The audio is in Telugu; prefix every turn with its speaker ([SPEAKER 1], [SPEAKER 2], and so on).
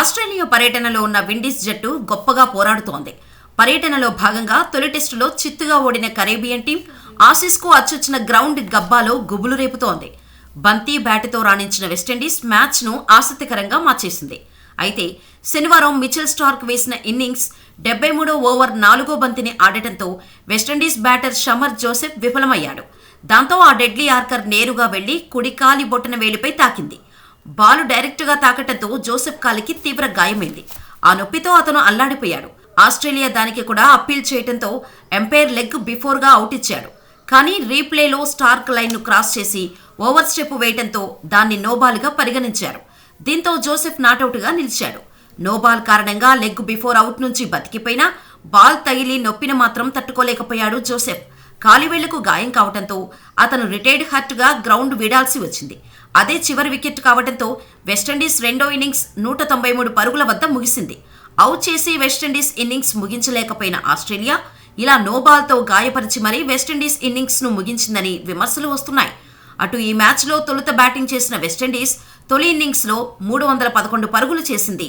[SPEAKER 1] ఆస్ట్రేలియా పర్యటనలో ఉన్న విండీస్ జట్టు గొప్పగా పోరాడుతోంది. పర్యటనలో భాగంగా తొలి టెస్టులో చిత్తుగా ఓడిన కరేబియన్ టీం ఆసీస్కు అచ్చొచ్చిన గ్రౌండ్ గబ్బాలో గుబులు రేపుతోంది. బంతి బ్యాటుతో రాణించిన వెస్టిండీస్ మ్యాచ్ను ఆసక్తికరంగా మార్చేసింది. అయితే శనివారం మిచెల్ స్టార్క్ వేసిన ఇన్నింగ్స్ 73వ ఓవర్ 4వ బంతిని ఆడటంతో వెస్టిండీస్ బ్యాటర్ షమర్ జోసెఫ్ విఫలమయ్యాడు. దాంతో ఆ డెడ్లీ యార్కర్ నేరుగా వెళ్లి కుడి కాలి బొటన వేలిపై తాకింది. బాలు డైరెక్టుగా తాకటంతో జోసెఫ్ కాలికి తీవ్ర గాయమైంది. ఆ నొప్పితో అతను అల్లాడిపోయాడు. ఆస్ట్రేలియా దానికి కూడా అప్పీల్ చేయడంతో ఎంపైర్ లెగ్ బిఫోర్గా అవుట్ ఇచ్చాడు. కానీ రీప్లేలో స్టార్క్ లైన్ను క్రాస్ చేసి ఓవర్ స్టెప్ వేయడంతో దాన్ని నోబాల్గా పరిగణించారు. దీంతో జోసెఫ్ నాటౌట్గా నిలిచాడు. నోబాల్ కారణంగా లెగ్ బిఫోర్ అవుట్ నుంచి బతికిపోయినా బాల్ తగిలి నొప్పిని మాత్రం తట్టుకోలేకపోయాడు జోసెఫ్. కాలివేళ్లకు గాయం కావడంతో అతను రిటైర్డ్ హర్ట్గా గ్రౌండ్ వీడాల్సి వచ్చింది. అదే చివరి వికెట్ కావడంతో వెస్టిండీస్ రెండో ఇన్నింగ్స్ 193 పరుగుల వద్ద ముగిసింది. అవుట్ చేసి వెస్టిండీస్ ఇన్నింగ్స్ ముగించలేకపోయిన ఆస్ట్రేలియా ఇలా నోబాల్తో గాయపరిచి మరీ వెస్టిండీస్ ఇన్నింగ్స్ను ముగించిందని విమర్శలు వస్తున్నాయి. అటు ఈ మ్యాచ్లో తొలుత బ్యాటింగ్ చేసిన వెస్టిండీస్ తొలి ఇన్నింగ్స్లో 311 పరుగులు చేసింది.